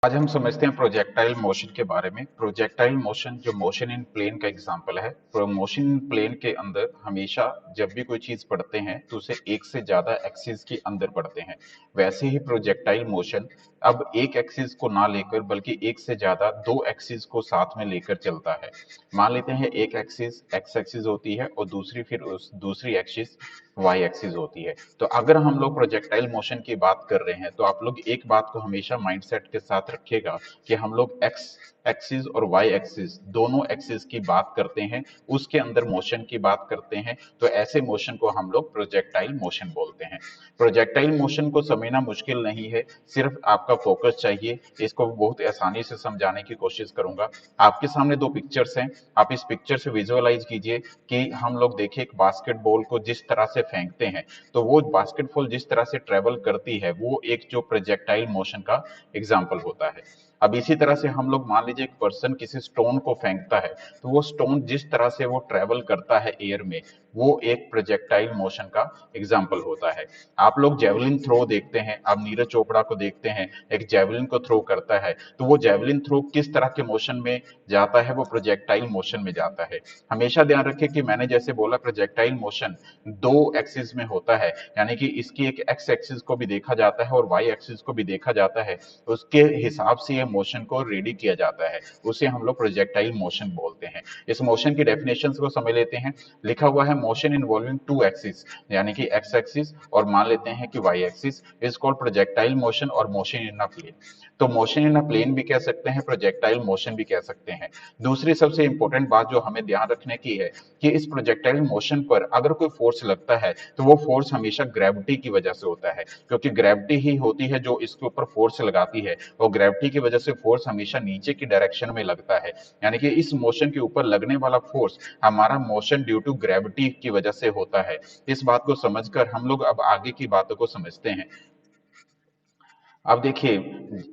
आज हम समझते हैं प्रोजेक्टाइल मोशन के बारे में। प्रोजेक्टाइल मोशन जो मोशन इन प्लेन का एग्जांपल है। मोशन इन प्लेन के अंदर हमेशा जब भी कोई चीज पढ़ते हैं तो उसे एक से ज्यादा एक्सिस के अंदर पढ़ते हैं। वैसे ही प्रोजेक्टाइल मोशन अब एक एक्सिस को ना लेकर बल्कि एक से ज्यादा दो एक्सिस को साथ में लेकर चलता है। मान लेते हैं एक एक्सिस एक्स एक्सिस होती है और दूसरी फिर उस दूसरी एक्सिस वाई एक्सिस होती है। तो अगर हम लोग प्रोजेक्टाइल मोशन की बात कर रहे हैं तो आप लोग एक बात को हमेशा माइंडसेट के साथ रखिएगा कि हम लोग एक्स एक्सिस और वाई एक्सिस दोनों एक्सिस की बात करते हैं, उसके अंदर मोशन की बात करते हैं, तो ऐसे मोशन को हम लोग प्रोजेक्टाइल मोशन बोलते हैं। प्रोजेक्टाइल मोशन को समझना मुश्किल नहीं है, सिर्फ आपका फोकस चाहिए। इसको बहुत आसानी से समझाने की कोशिश करूंगा। आपके सामने दो पिक्चर्स हैं, आप इस पिक्चर से विजुअलाइज कीजिए कि हम लोग देखिए एक बास्केटबॉल को जिस तरह से फेंकते हैं तो वो बास्केटबॉल जिस तरह से ट्रेवल करती है वो एक जो प्रोजेक्टाइल मोशन का एग्जाम्पल होता है। अब इसी तरह से हम लोग मान लीजिए एक पर्सन किसी स्टोन को फेंकता है तो वो स्टोन जिस तरह से वो ट्रेवल करता है एयर में वो एक प्रोजेक्टाइल मोशन का एग्जाम्पल होता है। आप लोग जेवलिन थ्रो देखते हैं, आप नीरज चोपड़ा को देखते हैं, एक जेवलिन को थ्रो करता है तो वो जेवलिन थ्रो किस तरह के मोशन में जाता है, वो प्रोजेक्टाइल मोशन में जाता है। हमेशा ध्यान रखें कि मैंने जैसे बोला प्रोजेक्टाइल मोशन दो एक्सिस में होता है, यानी कि इसकी एक एक्स एक्सिस को भी देखा जाता है और वाई एक्सिस को भी देखा जाता है। उसके हिसाब से ये मोशन को रेडी किया जाता है, उसे हम लोग प्रोजेक्टाइल मोशन बोलते हैं। इस मोशन की डेफिनेशन को समझ लेते हैं। लिखा हुआ है मोशन इन्वॉल्विंग टू एक्सिस, यानी कि एक्स एक्सिस और मान लेते हैं कि Y axis is called projectile motion और मोशन इन अ प्लेन। तो मोशन इन अ प्लेन भी कह सकते हैं, प्रोजेक्टाइल मोशन भी कह सकते हैं। दूसरी सबसे इंपॉर्टेंट बात जो हमें ध्यान रखने की है कि इस प्रोजेक्टाइल मोशन पर अगर कोई फोर्स लगता है तो वो फोर्स हमेशा ग्रेविटी की वजह से होता है, क्योंकि ग्रेविटी ही होती है जो इसके ऊपर फोर्स लगाती है और ग्रेविटी की वजह से फोर्स हमेशा नीचे की डायरेक्शन में लगता है। यानी कि इस मोशन के ऊपर लगने वाला फोर्स हमारा मोशन ड्यू टू ग्रेविटी की वजह से होता है। इस बात को समझकर हम लोग अब आगे की बातों को समझते हैं। अब देखिए,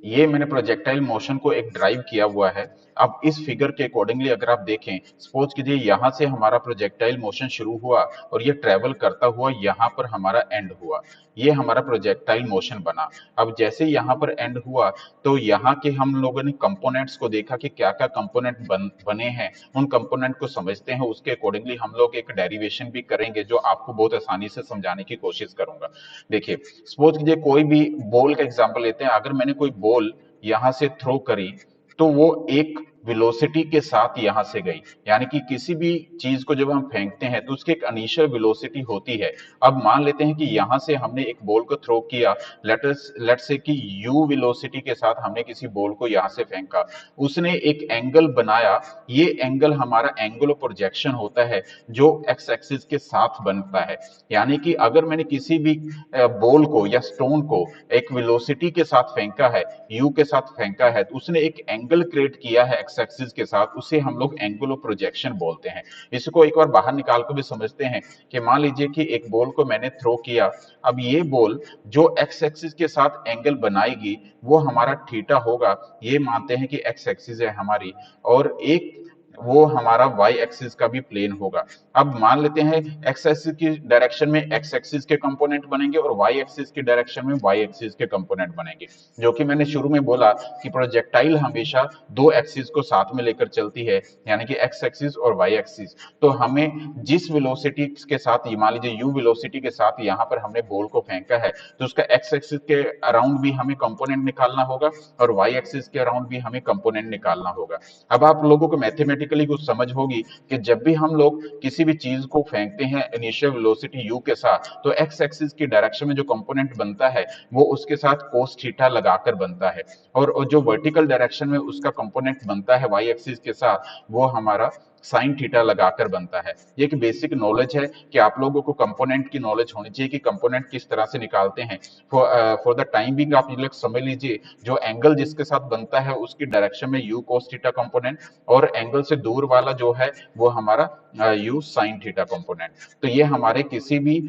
ये मैंने प्रोजेक्टाइल मोशन को एक ड्राइव किया हुआ है। अब इस फिगर के अकॉर्डिंगली अगर आप देखें, सपोज कीजिए यहां से हमारा प्रोजेक्टाइल मोशन शुरू हुआ और ये ट्रेवल करता हुआ यहां पर हमारा एंड हुआ। ये हमारा प्रोजेक्टाइल मोशन बना। अब जैसे यहाँ पर एंड हुआ तो यहाँ के हम लोगों ने कंपोनेंट्स को देखा कि क्या क्या कंपोनेंट बने हैं, उन कंपोनेंट को समझते हैं। उसके अकॉर्डिंगली हम लोग एक डेरिवेशन भी करेंगे जो आपको बहुत आसानी से समझाने की कोशिश करूंगा। देखिए, सपोज कीजिए कोई भी बॉल का एग्जांपल लेते हैं। अगर मैंने कोई बॉल यहां से थ्रो करी तो वो एक वेलोसिटी के साथ यहां से गई, यानी कि किसी भी चीज को जब हम फेंकते हैं तो उसकी एक इनिशियल वेलोसिटी होती है। अब मान लेते हैं कि यहां से हमने एक बॉल को थ्रो किया, लेट से कि यू वेलोसिटी के साथ हमने किसी बॉल को यहां से फेंका, उसने एक एंगल बनाया। ये एंगल हमारा एंगल ऑफ प्रोजेक्शन होता है जो एक्स एक्सिस के साथ बनता है। यानी कि अगर मैंने किसी भी बॉल को या स्टोन को एक वेलोसिटी के साथ फेंका है, यू के साथ फेंका है, तो उसने एक एंगल क्रिएट किया है एक्स एक्सिस के साथ, उसे हम लोग एंगल ऑफ प्रोजेक्शन बोलते हैं। इसको एक बार बाहर निकाल कर भी समझते हैं कि मान लीजिए कि एक बॉल को मैंने थ्रो किया। अब ये बॉल जो एक्स एक्सिस के साथ एंगल बनाएगी वो हमारा थीटा होगा। ये मानते हैं कि एक्स एक्सिस है हमारी, और एक वो हमारा वाई एक्सिस का भी प्लेन होगा। अब मान लेते हैं एक्स एक्सिस की डायरेक्शन में एक्स एक्सिस के कंपोनेंट बनेंगे और वाई एक्सिस की डायरेक्शन में वाई एक्सिस के कंपोनेंट बनेंगे। जो कि मैंने शुरू में बोला कि प्रोजेक्टाइल हमेशा दो एक्सिस को साथ में लेकर चलती है, यानी कि एक्स एक्सिस और वाई एक्सिस। तो हमें जिस वेलोसिटी के साथ, मान लीजिए यू वेलोसिटी के साथ यहाँ पर हमने बॉल को फेंका है, तो उसका एक्स एक्सिस के अराउंड भी हमें कंपोनेंट निकालना होगा और वाई एक्सिस के अराउंड भी हमें कंपोनेंट निकालना होगा। अब आप लोगों को मैथमेटिकली कुछ समझ होगी कि जब भी हम लोग किसी भी चीज को फेंकते हैं इनिशियल वेलोसिटी यू के साथ, तो एक्स एक्सिस की डायरेक्शन में जो कंपोनेंट बनता है वो उसके साथ कोस थीटा लगाकर बनता है, और जो वर्टिकल डायरेक्शन में उसका कंपोनेंट बनता है वाई एक्सिस के साथ वो हमारा साइन थीटा लगाकर बनता है। ये एक बेसिक नॉलेज है कि आप लोगों को कंपोनेंट की नॉलेज होनी चाहिए कि कंपोनेंट किस तरह से निकालते हैं। फॉर द टाइम बिंग आप ये लोग समझ लीजिए, जो एंगल जिसके साथ बनता है उसकी डायरेक्शन में यू कोस थीटा कंपोनेंट, और एंगल से दूर वाला जो है वो हमारा यू साइन थीटा कंपोनेंट। तो ये हमारे किसी भी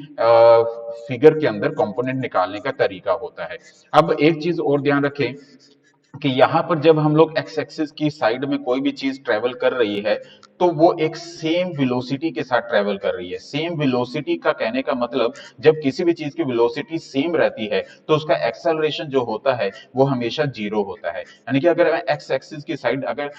फिगर के अंदर कंपोनेंट निकालने का तरीका होता है। अब एक चीज और ध्यान रखें कि यहाँ पर जब हम लोग एक्स एक्सिस की साइड में कोई भी चीज ट्रेवल कर रही है तो वो एक सेम वेलोसिटी के साथ ट्रेवल कर रही है। सेम वेलोसिटी का कहने का मतलब जब किसी भी चीज की वेलोसिटी सेम रहती है तो उसका एक्सेलरेशन जो होता है वो हमेशा जीरो होता है। यानी कि अगर मैं एक्स एक्सिस की साइड अगर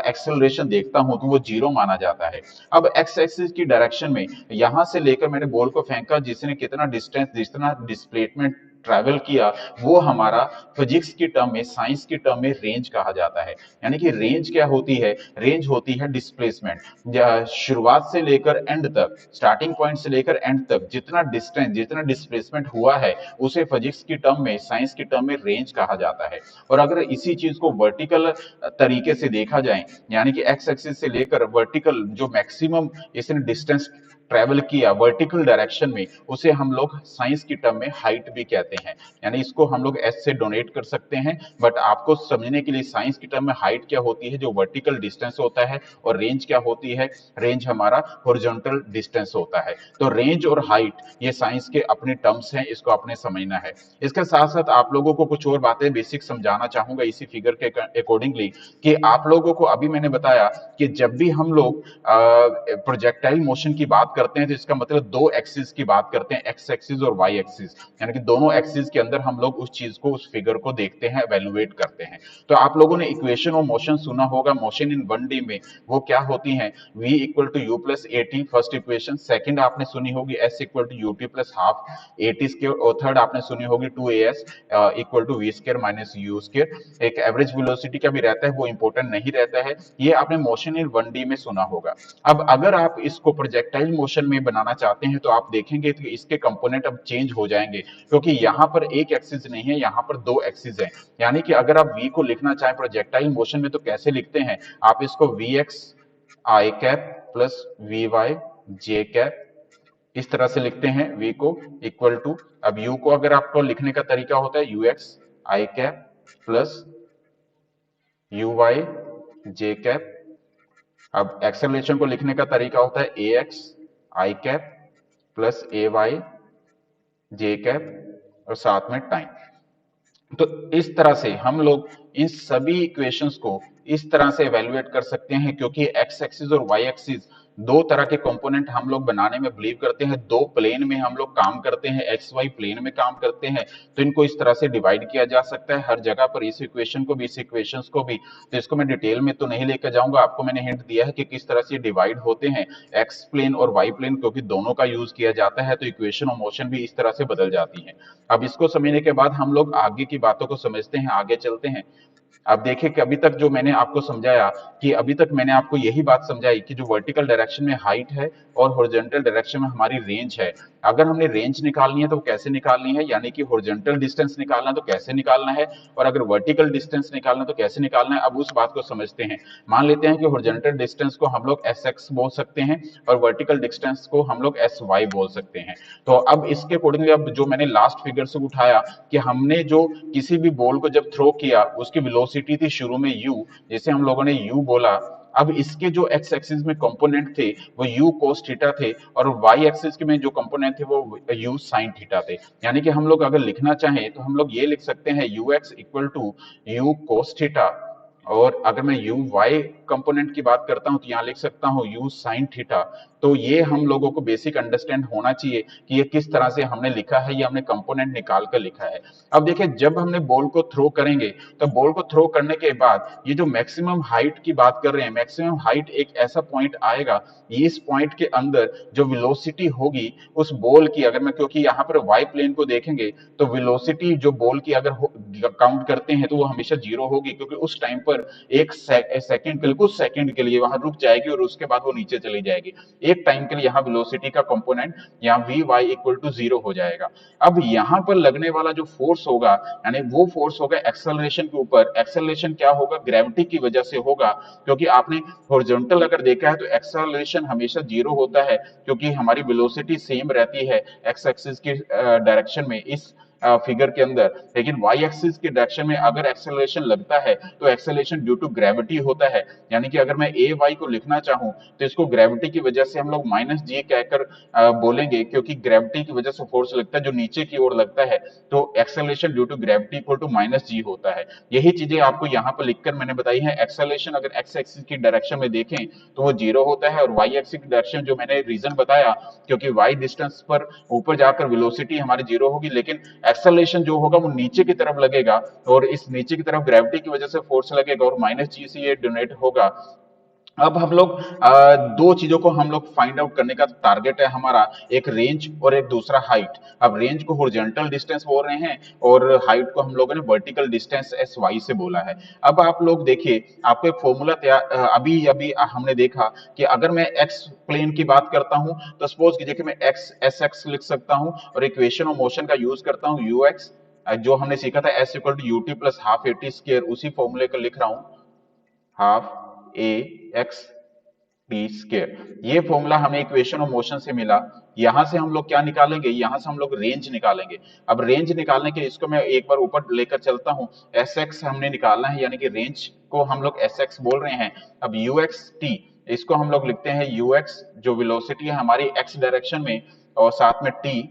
एक्सेलरेशन देखता हूं तो वो जीरो माना जाता है। अब एक्स एक्सिस की डायरेक्शन में यहां से लेकर मैंने बॉल को फेंका, जिसने कितना डिस्टेंस, जितना डिस्प्लेसमेंट ट्रैवल किया, वो हमारा फिजिक्स की टर्म में, साइंस की टर्म में रेंज कहा जाता है। यानी कि रेंज क्या होती है? रेंज होती है डिस्प्लेसमेंट। शुरुआत से लेकर एंड तक, स्टार्टिंग पॉइंट से लेकर एंड तक जितना डिस्टेंस, जितना डिस्प्लेसमेंट हुआ है उसे फिजिक्स की टर्म में, साइंस की टर्म में रेंज कहा जाता है। और अगर इसी चीज को वर्टिकल तरीके से देखा जाए, यानी कि एक्स एक्सिस से लेकर वर्टिकल जो मैक्सिमम इसने डिस्टेंस ट्रेवल किया वर्टिकल डायरेक्शन में, उसे हम लोग साइंस की टर्म में हाइट भी कहते हैं। यानी इसको हम लोग एस से डोनेट कर सकते हैं, बट आपको समझने के लिए साइंस की टर्म में हाइट क्या होती है, जो वर्टिकल डिस्टेंस होता है, और रेंज क्या होती है, रेंज हमारा हॉरिजॉन्टल डिस्टेंस होता है। तो रेंज और हाइट ये साइंस के अपने टर्म्स हैं, इसको आपने समझना है। इसके साथ साथ आप लोगों को कुछ और बातें बेसिक समझाना चाहूंगा इसी फिगर के अकॉर्डिंगली, कि आप लोगों को अभी मैंने बताया कि जब भी हम लोग प्रोजेक्टाइल मोशन की बात करते हैं तो इसका मतलब दो एक्सिस की बात करते हैं, एक्स एक्सिस और वाई एक्सिस। यानी कि दोनों एक्सिस के अंदर हम लोग उस चीज को, उस फिगर को देखते हैं, एवेलुएट करते हैं। तो आप लोगों ने इक्वेशन ऑफ मोशन सुना होगा, मोशन इन 1D में वो क्या होती है? v equal to u plus a t, first equation. Second आपने सुनी होगी s equal to u t plus half a t square, और थर्ड आपने सुनी होगी 2as equal to v square minus u square. एक एवरेज वेलोसिटी का भी रहता है, वो इंपॉर्टेंट नहीं रहता है। ये आपने मोशन इन 1D में सुना होगा। अब अगर आप इसको प्रोजेक्टाइल मोशन में बनाना चाहते हैं तो आप देखेंगे कि इसके कंपोनेंट अब चेंज हो जाएंगे, क्योंकि यहाँ पर एक एक्सिस नहीं है, यहाँ पर दो एक्सिस है। यानी कि अगर आप v को लिखना चाहें प्रोजेक्टाइल मोशन में तो कैसे लिखते हैं? आप इसको v x i cap plus v y j cap, इस तरह से लिखते हैं v को, इक्वल टू, अब u को अगर आपको लिखने का तरीका होता है u x i cap plus u y j cap. अब एक्सेलरेशन को लिखने का तरीका होता है a x i cap plus a y j cap, और साथ में टाइम। तो इस तरह से हम लोग इन सभी इक्वेशंस को इस तरह से एवेलुएट कर सकते हैं, क्योंकि एक्स एक्सिस और वाई एक्सिस दो तरह के कंपोनेंट हम लोग बनाने में बिलीव करते हैं। दो प्लेन में हम लोग काम करते हैं, एक्स वाई प्लेन में काम करते हैं, तो इनको इस तरह से डिवाइड किया जा सकता है हर जगह पर, इस इक्वेशन को भी, इस इक्वेशंस को भी। तो इसको मैं डिटेल में तो नहीं लेकर जाऊंगा, आपको मैंने हिंट दिया है कि किस तरह से डिवाइड होते हैं एक्स प्लेन और वाई प्लेन, क्योंकि दोनों का यूज किया जाता है, तो इक्वेशन ऑफ मोशन भी इस तरह से बदल जाती है। अब इसको समझने के बाद हम लोग आगे की बातों को समझते हैं, आगे चलते हैं। अब देखिए कि अभी तक जो मैंने आपको समझाया, कि अभी तक मैंने आपको यही बात समझाई कि जो वर्टिकल डायरेक्शन में हाइट है और हॉरिजॉन्टल डायरेक्शन में हमारी रेंज है, अगर हमने रेंज निकालनी है तो कैसे निकालनी है, यानी कि हॉरिजॉन्टल डिस्टेंस निकालना है तो कैसे निकालना है, और अगर वर्टिकल डिस्टेंस निकालना है तो कैसे निकालना है। अब उस बात को समझते हैं। मान लेते हैं कि हॉरिजॉन्टल डिस्टेंस को हम लोग एस एक्स बोल सकते हैं और वर्टिकल डिस्टेंस को हम लोग एस वाई बोल सकते हैं। तो अब इसके अकॉर्डिंगली, अब जो मैंने लास्ट फिगर से उठाया कि हमने जो किसी भी बॉल को जब थ्रो किया उसकी वेलोसिटी थी शुरू में u, जैसे हम लोगों ने u बोला। अब इसके जो एक्स एक्सिस में कंपोनेंट थे वो u cos थीटा थे, और y एक्सिस में जो कंपोनेंट थे वो u sin थीटा थे। यानी कि हम लोग अगर लिखना चाहें तो हम लोग ये लिख सकते हैं ux equal to u cos theta, और अगर मैं u y कंपोनेंट की बात करता हूं तो यहां लिख सकता हूं u sin थीटा। तो ये हम लोगों को बेसिक अंडरस्टैंड होना चाहिए कि ये किस तरह से हमने लिखा है, ये हमने कंपोनेंट निकाल कर लिखा है। अब देखिए, जब हमने बॉल को थ्रो करेंगे तो बॉल को थ्रो करने के बाद ये जो मैक्सिमम हाइट की बात कर रहे हैं, मैक्सिमम हाइट एक ऐसा पॉइंट आएगा, इस पॉइंट के अंदर जो वेलोसिटी होगी उस बॉल की, अगर मैं, क्योंकि यहाँ पर वाई प्लेन को देखेंगे तो वेलोसिटी जो बॉल की अगर काउंट करते हैं तो वो हमेशा जीरो होगी, क्योंकि उस टाइम पर एक सेकंड के लिए, कुछ सेकंड के लिए वहां रुक जाएगी और उसके बाद वो नीचे चली जाएगी। एक टाइम के लिए यहाँ वेलोसिटी का कंपोनेंट यहाँ v y equal to zero हो जाएगा। अब यहाँ पर लगने वाला जो फोर्स होगा, यानी वो फोर्स होगा एक्सेलरेशन के ऊपर। एक्सेलरेशन क्या होगा? ग्रेविटी की वजह से होगा, क्योंकि आपने हॉरिजॉन्टल अगर देखा है तो एक्सेलरेशन हमेशा जीरो होता है, क्योंकि हमारी वेलोसिटी सेम रहती है एक्स एक्सिस की डायरेक्शन में। इस फिगर के अंदर, लेकिन वाई एक्सिस के डायरेक्शन में अगर एक्सेलरेशन लगता है तो एक्सेलरेशन ड्यू टू ग्रेविटी होता है। यानी कि अगर मैं ए वाई को लिखना चाहूं तो इसको ग्रेविटी की वजह से हम लोग माइनस जी कहकर बोलेंगे, क्योंकि ग्रेविटी की वजह से फोर्स लगता है जो नीचे की ओर लगता है, तो acceleration due to gravity equal to minus g होता है। यही चीजें आपको यहाँ पर लिखकर मैंने बताई है। एक्सेलरेशन अगर एक्स एक्सिस की डायरेक्शन में देखें तो वो जीरो होता है, और वाई एक्सिस की डायरेक्शन जो मैंने रीजन बताया, क्योंकि वाई डिस्टेंस पर ऊपर जाकर वेलोसिटी हमारी जीरो होगी, लेकिन एक्सेलरेशन जो होगा वो नीचे की तरफ लगेगा, और इस नीचे की तरफ ग्रेविटी की वजह से फोर्स लगेगा, और माइनस जी से ये डोनेट होगा। अब हम लोग दो चीजों को हम लोग फाइंड आउट करने का टारगेट है हमारा, एक रेंज और एक दूसरा हाइट। अब रेंज को हॉरिजॉन्टल डिस्टेंस बोल रहे हैं, और हाइट को हम लोगों ने वर्टिकल डिस्टेंस एस वाई से बोला है। अब आप लोग देखिए, आपको एक फॉर्मूला अभी अभी हमने देखा कि अगर मैं एक्स प्लेन की बात करता हूं तो सपोज कीजिए कि मैं एक्स एस एक्स लिख सकता हूं, और इक्वेशन ऑफ मोशन का यूज करता हूं यू एक्स, जो हमने सीखा था s equal to u t plus half a t square, उसी फॉर्मूले को लिख रहा हूं, half a x t square. ये फॉर्मूला हमें इक्वेशन ऑफ मोशन से मिला। यहां से हम लोग क्या निकालेंगे, यहां से हम लोग रेंज निकालेंगे। अब रेंज निकालने के इसको मैं एक बार ऊपर लेकर चलता हूं, एस एक्स हमने निकालना है, यानी कि रेंज को हम लोग एस एक्स बोल रहे हैं। अब यू एक्स टी, इसको हम लोग लिखते हैं यू एक्स, जो वेलोसिटी है हमारी एक्स डायरेक्शन में, और साथ में टी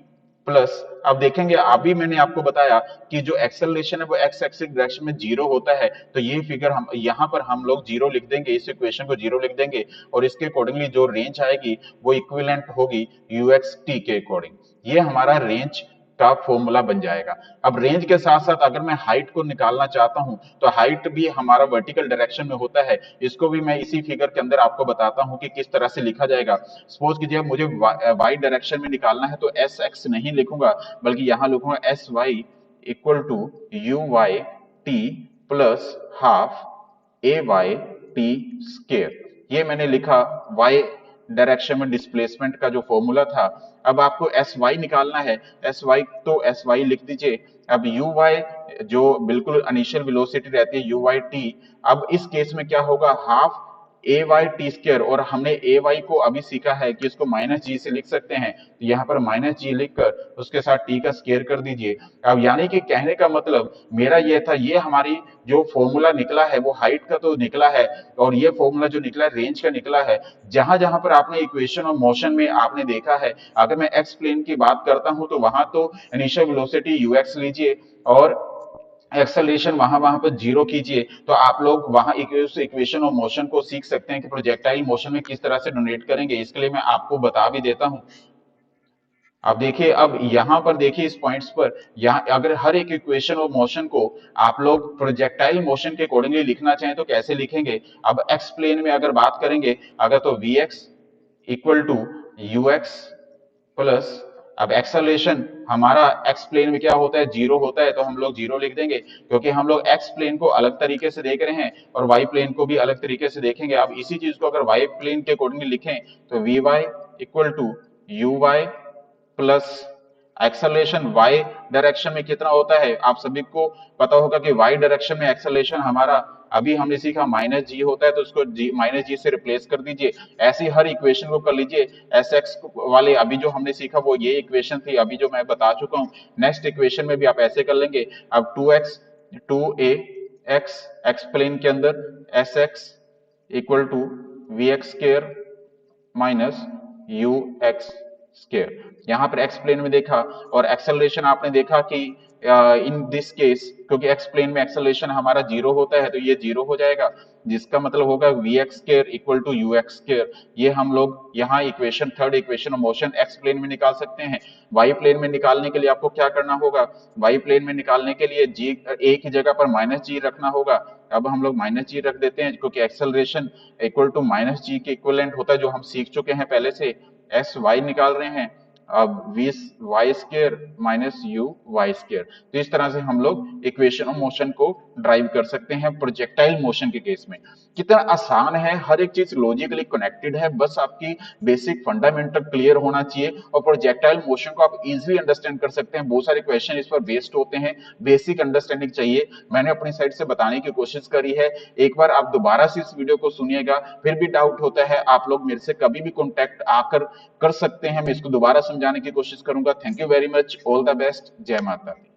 प्लस, अब देखेंगे अभी मैंने आपको बताया कि जो एक्सेलरेशन है वो एक्स एक्सिस डायरेक्शन में जीरो होता है, तो ये फिगर हम यहाँ पर हम लोग जीरो लिख देंगे, इस इक्वेशन को जीरो लिख देंगे, और इसके अकॉर्डिंगली जो रेंज आएगी वो इक्विवेलेंट होगी यू एक्स टी के अकॉर्डिंग। ये हमारा रेंज का फॉर्मूला बन जाएगा। अब रेंज के साथ साथ अगर मैं हाइट को निकालना चाहता हूं तो हाइट भी हमारा वर्टिकल डायरेक्शन में होता है, इसको भी मैं इसी फिगर के अंदर आपको बताता हूं कि किस तरह से लिखा जाएगा। सपोज कीजिए मुझे वाई डायरेक्शन में निकालना है, तो एस एक्स नहीं लिखूंगा, बल्कि यहां लिखूंगा s y equal to u y t plus half a y t square. ये मैंने लिखा वाई डायरेक्शन में डिस्प्लेसमेंट का जो फॉर्मूला था। अब आपको एस वाई निकालना है, एस वाई तो एस वाई लिख दीजिए। अब यू वाई जो बिल्कुल इनिशियल वेलोसिटी रहती है यू वाई टी, अब इस केस में क्या होगा, half a y t square, और हमने ए वाई को अभी सीखा है कि इसको माइनस जी से लिख सकते हैं, तो यहाँ पर माइनस जी लिखकर उसके साथ टी का स्क्वायर कर दीजिए। अब यानी कि कहने का मतलब मेरा ये था, ये हमारी जो फॉर्मूला निकला है वो हाइट का तो निकला है, और ये फॉर्मूला जो निकला है रेंज का निकला है। जहां जहां पर आपने इक्वेशन ऑफ मोशन में आपने देखा है, अगर मैं एक्स प्लेन की बात करता हूं तो वहां तो इनिशियल वेलोसिटी यू एक्स लीजिए, और एक्सेलरेशन वहां वहां पर जीरो कीजिए, तो आप लोग वहां इक्वेशन ऑफ मोशन को सीख सकते हैं कि प्रोजेक्टाइल मोशन में किस तरह से डोनेट करेंगे। इसके लिए मैं आपको बता भी देता हूं। अब देखिए, अब यहां पर देखिए इस पॉइंट्स पर, यहाँ अगर हर एक इक्वेशन ऑफ मोशन को आप लोग प्रोजेक्टाइल मोशन के अकॉर्डिंगली लिखना चाहें तो कैसे लिखेंगे। अब एक्स प्लेन में अगर बात करेंगे, अगर तो v x equal to u x plus, अब एक्सेलरेशन हमारा एक्स प्लेन में क्या होता है, जीरो होता है, तो हम लोग जीरो लिख देंगे, क्योंकि हम लोग एक्स प्लेन को अलग तरीके से देख रहे हैं और वाई प्लेन को भी अलग तरीके से देखेंगे। अब इसी चीज को अगर वाई प्लेन के अकॉर्डिंगली लिखें तो v y equal to u y plus acceleration y direction में कितना होता है, आप सभी को पता होगा कि वाई डायरेक्शन में एक्सेलरेशन हमारा अभी हमने सीखा माइनस जी होता है, तो उसको माइनस जी से रिप्लेस कर दीजिए। ऐसी हर इक्वेशन को कर लीजिए। एस एक्स वाले अभी जो हमने सीखा वो ये इक्वेशन थी अभी जो मैं बता चुका हूँ। नेक्स्ट इक्वेशन में भी आप ऐसे कर लेंगे। अब two x two a x x plane के अंदर s x equal to v x square minus u x square. यहां पर एक्स प्लेन में देखा, और एक्सेलरेशन आपने देखा कि इन दिस केस क्योंकि एक्स प्लेन में एक्सेलरेशन हमारा जीरो होता है तो ये जीरो हो जाएगा, जिसका मतलब होगा v x square equal to u x square. ये हम लोग यहाँ equation third equation of motion x plane में निकाल सकते हैं। वाई प्लेन में निकालने के लिए आपको क्या करना होगा, वाई प्लेन में निकालने के लिए जी ए की जगह पर माइनस जी रखना होगा। अब हम लोग माइनस जी रख देते हैं, क्योंकि एक्सेलरेशन इक्वल टू माइनस जी के इक्विवेलेंट होता है, जो हम सीख चुके हैं पहले से। एस वाई निकाल रहे हैं, अब v y square minus u y square. तो इस तरह से हम लोग इक्वेशन ऑफ मोशन को ड्राइव कर सकते हैं प्रोजेक्टाइल मोशन के केस में। कितना आसान है, हर एक चीज लॉजिकली कनेक्टेड है, बस आपकी बेसिक फंडामेंटल क्लियर होना चाहिए और प्रोजेक्टाइल मोशन को आप इजीली अंडरस्टैंड कर सकते हैं। बहुत सारे क्वेश्चन इस पर बेस्ड होते हैं, बेसिक अंडरस्टैंडिंग चाहिए। मैंने अपनी साइड से बताने की कोशिश करी है। एक बार आप दोबारा से इस वीडियो को सुनिएगा, फिर भी डाउट होता है आप लोग मेरे से कभी भी कॉन्टेक्ट आकर कर सकते हैं, मैं इसको दोबारा समझाने की कोशिश करूंगा। Thank you very much, all the best, जय माता दी।